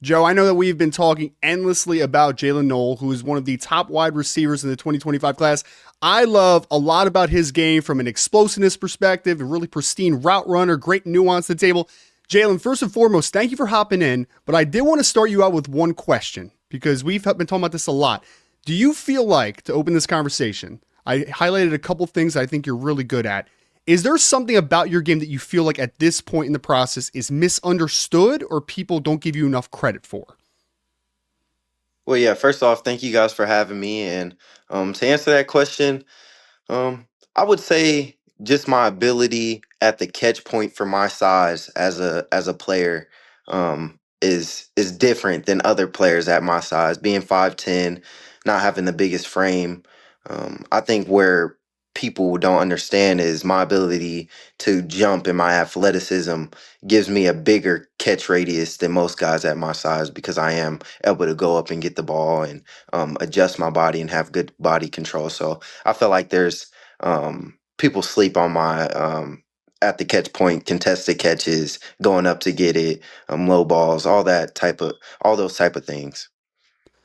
Joe, I know that we've been talking endlessly about Jaylin Noel, who is one of the top wide receivers in the 2025 class. I love a lot about his game from an explosiveness perspective, a really pristine route runner, great nuance to the table. Jaylin, first and foremost, thank you for hopping in, but I did want to start you out with one question because we've been talking about this a lot. Do you feel like, to open this conversation, I highlighted a couple things I think you're really good at. Is there something about your game that you feel like at this point in the process is misunderstood or people don't give you enough credit for? Well, yeah, first off, thank you guys for having me. And to answer that question, um, I would say just my ability at the catch point for my size as a player is different than other players at my size. Being 5'10", not having the biggest frame, I think where people don't understand is my ability to jump and my athleticism gives me a bigger catch radius than most guys at my size because I am able to go up and get the ball and adjust my body and have good body control. So I feel like there's people sleep on my at the catch point, contested catches, going up to get it, low balls, all those type of things.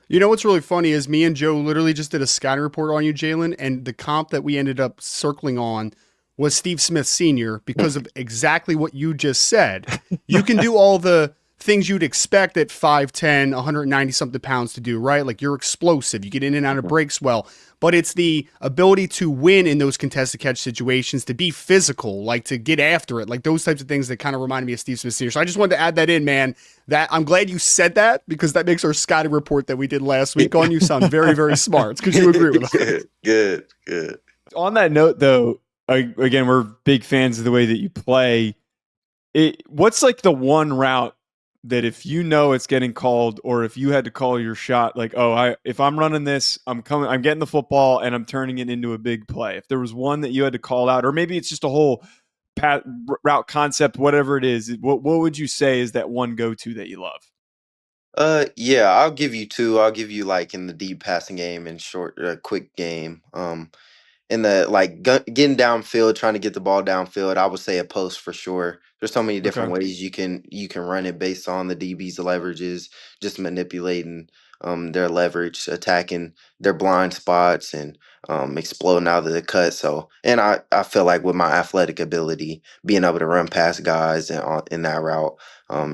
You know what's really funny is me and Joe literally just did a scouting report on you, Jaylin, and the comp that we ended up circling on was Steve Smith Sr. because of exactly what you just said. You can do all the things you'd expect at 5'10, 190 something pounds to do, right? Like you're explosive, you get in and out of breaks well, but it's the ability to win in those contested catch situations, to be physical, like to get after it, like those types of things that kind of reminded me of Steve Smith Sr. So I just wanted to add that in, man. That I'm glad you said that because that makes our scouting report that we did last week on you sound very, very smart because you agree with us. Good. On that note, though, again, we're big fans of the way that you play. What's like the one route that if you know it's getting called, or if you had to call your shot, like, if I'm running this, I'm getting the football and I'm turning it into a big play. If there was one that you had to call out, or maybe it's just a whole route concept, whatever it is, what would you say is that one go-to that you love? Yeah, I'll give you two. I'll give you like in the deep passing game and short, quick game. In the like getting downfield, trying to get the ball downfield, I would say a post for sure. There's so many different Okay. ways you can run it based on the DB's leverages, just manipulating their leverage, attacking their blind spots, and exploding out of the cut. So, and I feel like with my athletic ability, being able to run past guys and in that route,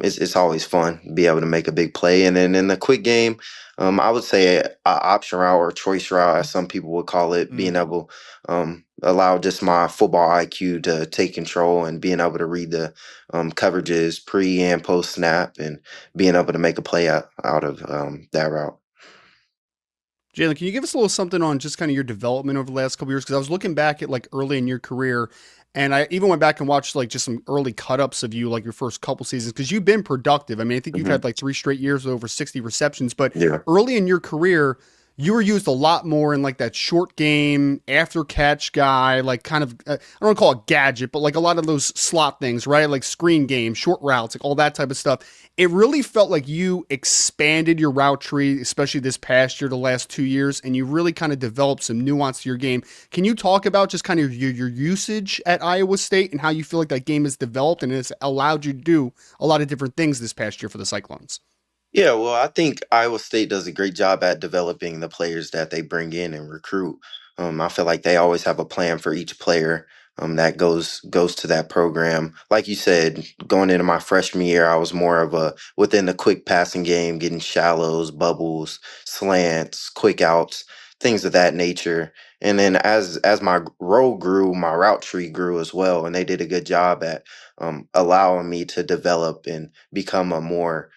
it's always fun to be able to make a big play. And then in the quick game, I would say a option route or choice route, as some people would call it, being able allow just my football IQ to take control and being able to read the coverages pre and post snap and being able to make a play out of that route. Jalen, can you give us a little something on just kind of your development over the last couple years? Because I was looking back at like early in your career, and I even went back and watched like just some early cut ups of you, like your first couple seasons, because you've been productive. I mean, I think you've Hmm. had like 3 straight years with over 60 receptions, but Yeah. early in your career, you were used a lot more in like that short game, after catch guy, like kind of, I don't want to call it gadget, but like a lot of those slot things, right? Like screen game, short routes, like all that type of stuff. It really felt like you expanded your route tree, especially this past year, the last 2 years, and you really kind of developed some nuance to your game. Can you talk about just kind of your usage at Iowa State and how you feel like that game has developed and it's allowed you to do a lot of different things this past year for the Cyclones? Yeah, well, I think Iowa State does a great job at developing the players that they bring in and recruit. I feel like they always have a plan for each player that goes to that program. Like you said, going into my freshman year, I was more of a within the quick passing game, getting shallows, bubbles, slants, quick outs, things of that nature. And then as my role grew, my route tree grew as well, and they did a good job at allowing me to develop and become a more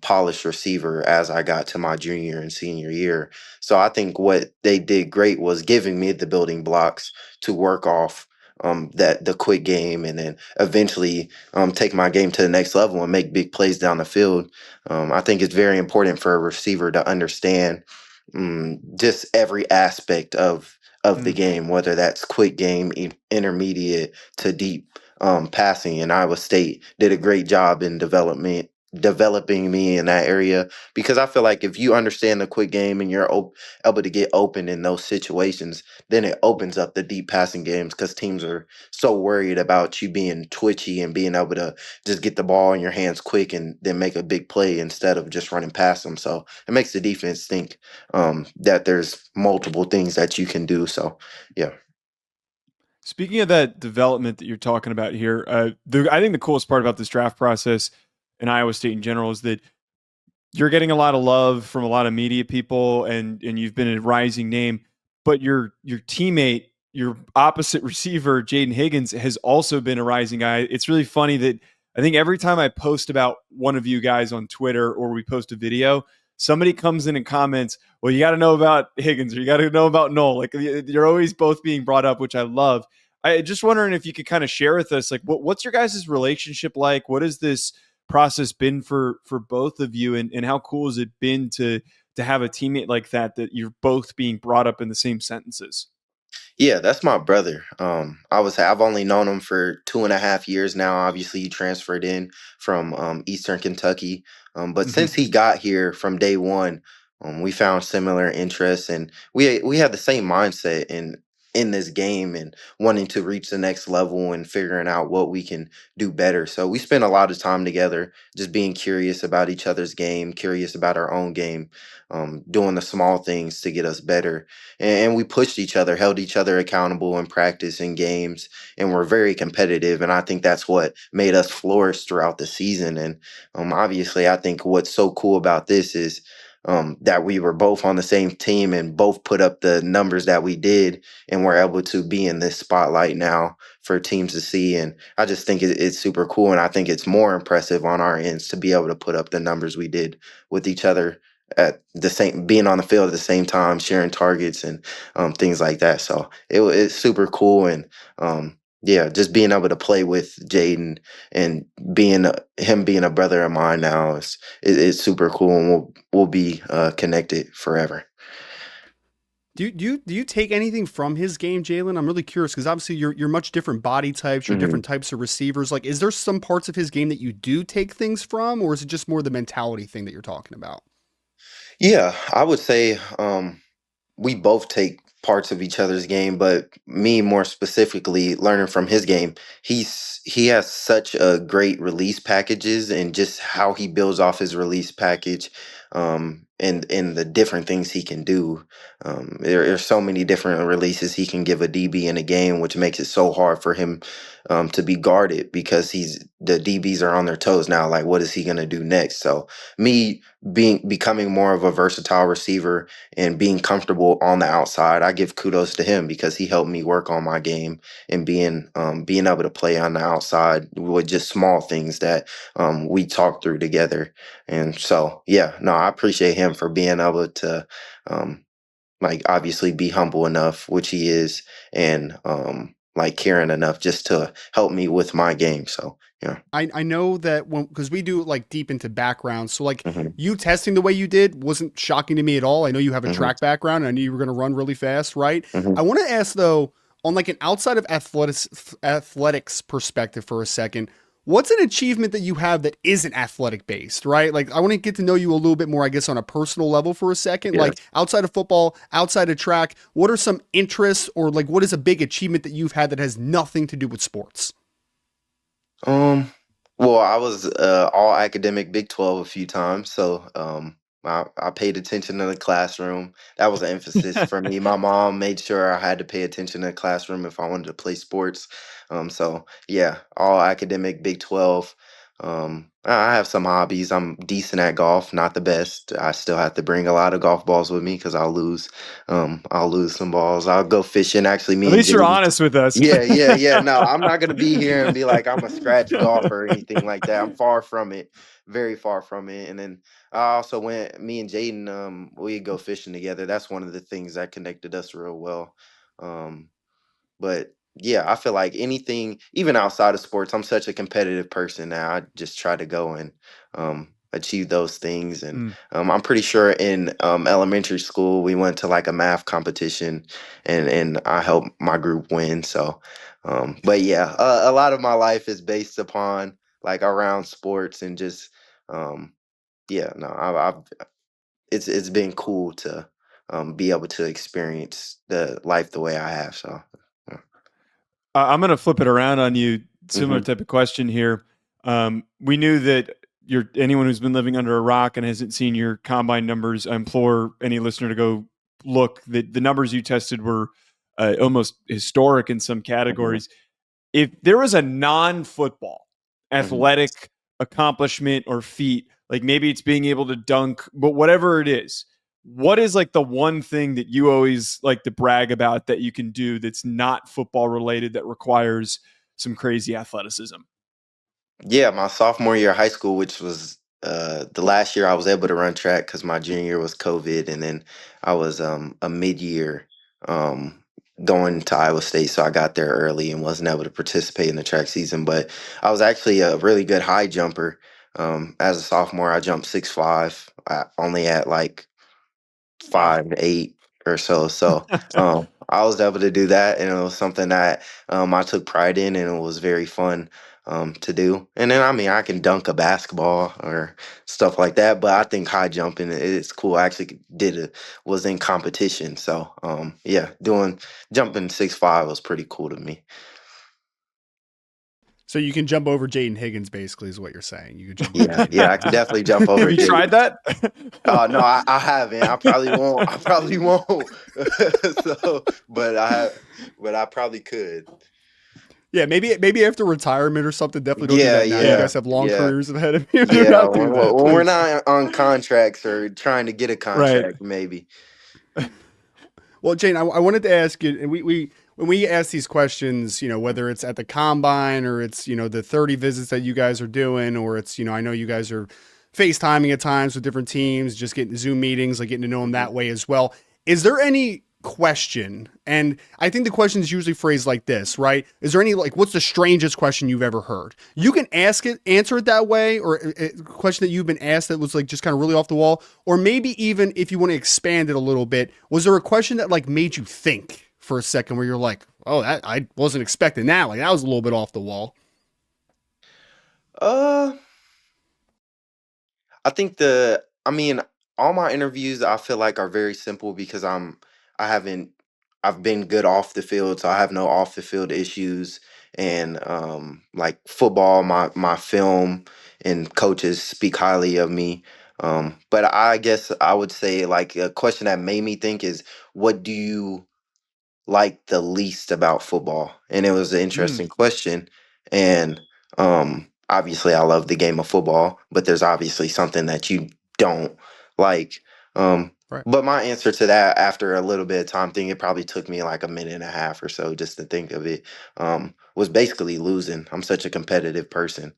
polished receiver as I got to my junior and senior year. So I think what they did great was giving me the building blocks to work off that the quick game and then eventually take my game to the next level and make big plays down the field. I think it's very important for a receiver to understand just every aspect of the Mm. game, whether that's quick game, intermediate to deep passing. And Iowa State did a great job in development developing me in that area, because I feel like if you understand the quick game and you're able to get open in those situations, then it opens up the deep passing games, because teams are so worried about you being twitchy and being able to just get the ball in your hands quick and then make a big play instead of just running past them. So it makes the defense think that there's multiple things that you can do. So yeah. Speaking of that development that you're talking about here, I think the coolest part about this draft process in Iowa State in general is that you're getting a lot of love from a lot of media people, and you've been a rising name. But your teammate, your opposite receiver, Jayden Higgins, has also been a rising guy. It's really funny that I think every time I post about one of you guys on Twitter or we post a video, somebody comes in and comments, "Well, you got to know about Higgins, or you got to know about Noel." Like you're always both being brought up, which I love. I just wondering if you could kind of share with us, like, what's your guys' relationship like? What is this process been for both of you, and how cool has it been to have a teammate like that you're both being brought up in the same sentences? Yeah, that's my brother. I've only known him for 2.5 years now. Obviously, he transferred in from Eastern Kentucky. But Hmm. since he got here from day one, we found similar interests, and we had the same mindset in this game and wanting to reach the next level and figuring out what we can do better. So we spent a lot of time together, just being curious about each other's game, curious about our own game, doing the small things to get us better, and we pushed each other, held each other accountable in practice and games, and we're very competitive. And I think that's what made us flourish throughout the season. And obviously, I think what's so cool about this is that we were both on the same team and both put up the numbers that we did, and we're able to be in this spotlight now for teams to see. And I just think it's super cool, and I think it's more impressive on our ends to be able to put up the numbers we did with each other at the same, being on the field at the same time, sharing targets and things like that. So it's super cool, and yeah, just being able to play with Jayden and him being a brother of mine now is super cool, and we'll be connected forever. Do you take anything from his game, Jalen? I'm really curious because obviously you're much different body types, you're Mhm. different types of receivers. Like, is there some parts of his game that you do take things from, or is it just more the mentality thing that you're talking about? Yeah, I would say we both take parts of each other's game, but me more specifically learning from his game, he has such a great release packages, and just how he builds off his release package, and the different things he can do. There are so many different releases he can give a DB in a game, which makes it so hard for him to be guarded, because the DBs are on their toes now. Like, what is he gonna do next? So me becoming more of a versatile receiver and being comfortable on the outside, I give kudos to him, because he helped me work on my game and being able to play on the outside with just small things that we talked through together. And so yeah, no, I appreciate him for being able to um, like obviously be humble enough, which he is, and like caring enough just to help me with my game. So yeah. I know that when, because we do like deep into background, so like Hmm. you testing the way you did wasn't shocking to me at all. I know you have a Hmm. track background, and I knew you were going to run really fast, right? Hmm. I want to ask though, on like an outside of athletics perspective for a second, what's an achievement that you have that isn't athletic based, right? Like, I want to get to know you a little bit more, I guess, on a personal level for a second. Yeah. Like, outside of football, outside of track, what are some interests, or like what is a big achievement that you've had that has nothing to do with sports? Um, well, I was all academic Big 12 a few times, so I paid attention in the classroom. That was an emphasis for me. My mom made sure I had to pay attention in the classroom if I wanted to play sports. So yeah, all academic Big 12. I have some hobbies. I'm decent at golf, not the best. I still have to bring a lot of golf balls with me because I'll lose. I'll lose some balls. I'll go fishing. Actually, At me and least you're Jaden. honest with us. Yeah, yeah, yeah. No, I'm not gonna be here and be like I'm a scratch golfer or anything like that. I'm far from it, very far from it. And then I also went. Me and Jaden, we go fishing together. That's one of the things that connected us real well. Um, but yeah, I feel like anything, even outside of sports, I'm such a competitive person now. I just try to go and achieve those things. And Mm. I'm pretty sure in elementary school we went to like a math competition, and I helped my group win. So, but yeah, a lot of my life is based upon like around sports and just Yeah, no, I've it's been cool to be able to experience the life the way I have. So, yeah. I'm going to flip it around on you. Similar Hmm. type of question here. We knew that anyone who's been living under a rock and hasn't seen your combine numbers, I implore any listener to go look. The numbers you tested were almost historic in some Hmm. categories. If there was a non-football Hmm. athletic accomplishment or feat, like maybe it's being able to dunk, but whatever it is, what is like the one thing that you always like to brag about that you can do that's not football related that requires some crazy athleticism? Yeah, my sophomore year of high school, which was the last year I was able to run track because my junior year was COVID, and then I was a mid-year um, going to Iowa State, so I got there early and wasn't able to participate in the track season. But I was actually a really good high jumper. As a sophomore, I jumped 6'5". I only at like Wow. 5'8" or so. So I was able to do that, and it was something that I took pride in, and it was very fun to do. And then I mean, I can dunk a basketball or stuff like that, but I think high jumping is cool. I actually was in competition, so yeah, doing jumping 6'5" was pretty cool to me. So you can jump over Jayden Higgins, basically, is what you're saying. You can jump over Yeah, Jayden yeah, I Higgins. could definitely jump Have over you tried Jay. that? No, I haven't. I probably won't. I probably won't. So, but I probably could. Yeah, maybe after retirement or something, definitely don't do Yeah, that now. You Yeah. guys have long yeah, careers ahead of you. Do yeah. not When, do that, when we're please. not on contracts or trying to get a Right. contract, maybe. Well, Jane, I wanted to ask you, and we when we ask these questions, whether it's at the combine or it's the 30 visits that you guys are doing, or it's I know you guys are FaceTiming at times with different teams, just getting Zoom meetings, like getting to know them Mhm. that way as well. Is there any question? And I think the question is usually phrased like this, right? Is there any like what's the strangest question you've ever heard? You can answer it that way, or a question that you've been asked that was like just kind of really off the wall, or maybe even if you want to expand it a little bit, was there a question that like made you think for a second where you're like, oh, that I wasn't expecting that. Like that was a little bit off the wall. Uh, I think I mean, all my interviews I feel like are very simple because I haven't, I've been good off the field, so I have no off the field issues. And like football, my film and coaches speak highly of me. But I guess I would say like a question that made me think is, what do you like the least about football? And it was an Mm, interesting question. And obviously I love the game of football, but there's obviously something that you don't like. Um Right. but my answer to that after a little bit of time thinking, it probably took me like a minute and a half or so just to think of it, was basically losing. I'm such a competitive person.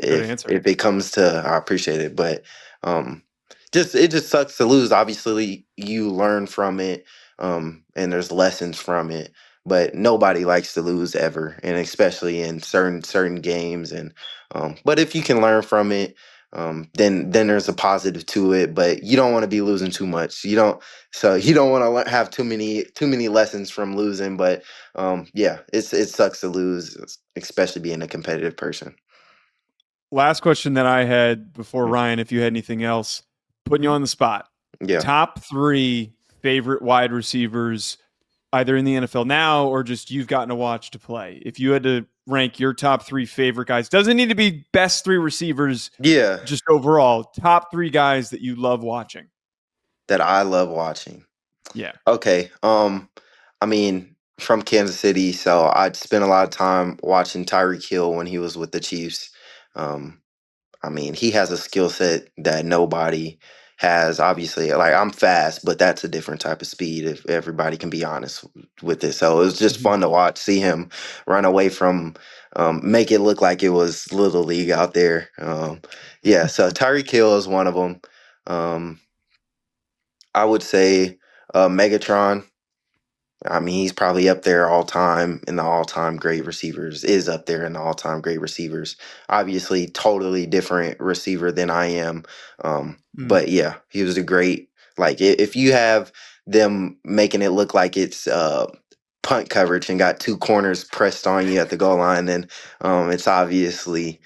good If answer. it comes to, I appreciate it, but um just it just sucks to lose. Obviously you learn from it, and there's lessons from it. But nobody likes to lose ever, and especially in certain games. And but if you can learn from it, then there's a positive to it. But you don't want to be losing too much. You don't want to have too many lessons from losing. But yeah, it sucks to lose, especially being a competitive person. Last question that I had before Mm. Ryan, if you had anything else, putting you on the spot. Yeah. Top three favorite wide receivers, either in the NFL now or just you've gotten to watch to play. If you had to rank your top three favorite guys, doesn't need to be best three receivers, Yeah, just overall, top three guys that you love watching. that I love watching. Yeah. Okay. I mean, from Kansas City, so I'd spent a lot of time watching Tyreek Hill when he was with the Chiefs. Um, I mean, he has a skill set that nobody has. Obviously, like I'm fast, but that's a different type of speed. If everybody can be honest with it, so it was just Mhm. fun to watch, see him run away from, make it look like it was little league out there. Yeah, so Tyreek Hill is one of them. Um, I would say Megatron. I mean, he's probably up there all time in the all time great receivers, is up there in the all time great receivers. Obviously, totally different receiver than I am. Mm. But yeah, he was a great, like, if you have them making it look like it's punt coverage and got two corners pressed on you at the goal line, then it's obviously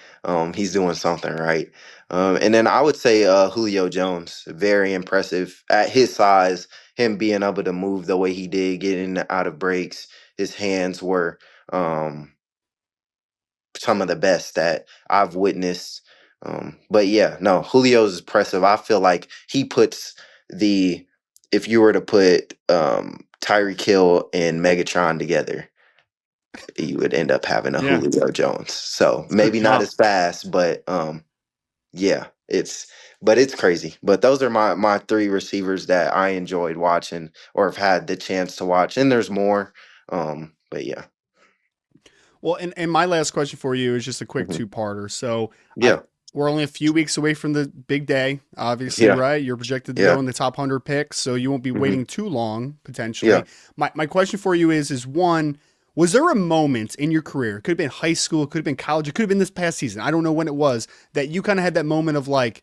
he's doing something right. And then I would say Julio Jones, very impressive at his size, him being able to move the way he did, getting out of breaks. His hands were some of the best that I've witnessed. But yeah, no, Julio's impressive. I feel like he puts the if you were to put Tyreek Hill and Megatron together, you would end up having a Yeah, Julio Jones. So it's a good maybe not comp. as fast, but yeah, it's crazy. But those are my three receivers that I enjoyed watching or have had the chance to watch. And there's more. But yeah. Well, and my last question for you is just a quick Mhm. two-parter. So I Yeah. we're only a few weeks away from the big day, obviously, Yeah. right? You're projected to go Yeah. in the top 100 picks, so you won't be Hmm. waiting too long, potentially. Yeah. My question for you is one, was there a moment in your career, it could have been high school, it could have been college, it could have been this past season, I don't know when it was, that you kind of had that moment of like,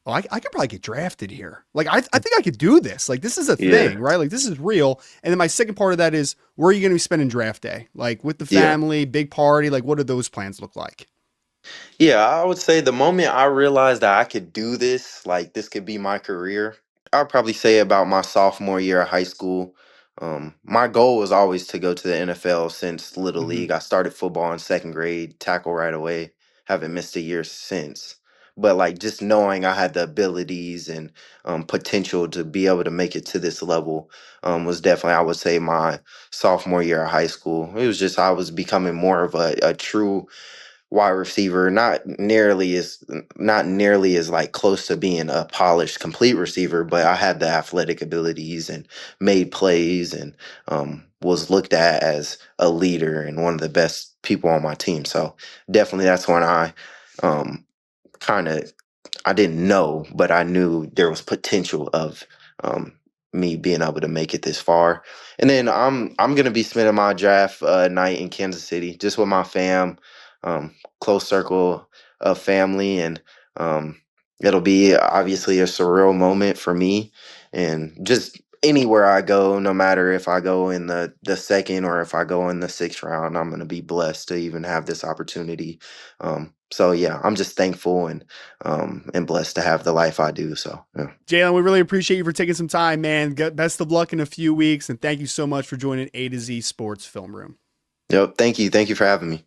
oh, I could probably get drafted here. Like, I think I could do this. Like, this is a Yeah. thing, right? Like, this is real. And then my second part of that is, where are you going to be spending draft day? Like, with the Yeah. family, big party? Like, what do those plans look like? Yeah, I would say the moment I realized that I could do this, like this could be my career, I'd probably say about my sophomore year of high school. My goal was always to go to the NFL since Little Hmm. League. I started football in second grade, tackle right away. Haven't missed a year since. But like just knowing I had the abilities and potential to be able to make it to this level was definitely, I would say, my sophomore year of high school. It was just I was becoming more of a true wide receiver, not nearly as like close to being a polished complete receiver, but I had the athletic abilities and made plays and was looked at as a leader and one of the best people on my team. So definitely that's when I um, kind of I didn't know, but I knew there was potential of um, me being able to make it this far. And then I'm gonna be spending my draft night in Kansas City, just with my fam, close circle of family, and it'll be obviously a surreal moment for me. And just anywhere I go, no matter if I go in the second or if I go in the sixth round, I'm gonna be blessed to even have this opportunity. So yeah, I'm just thankful and blessed to have the life I do. So yeah. Jaylin, we really appreciate you for taking some time, man. Best of luck in a few weeks, and thank you so much for joining A to Z Sports Film Room. Yep. Thank you. Thank you for having me.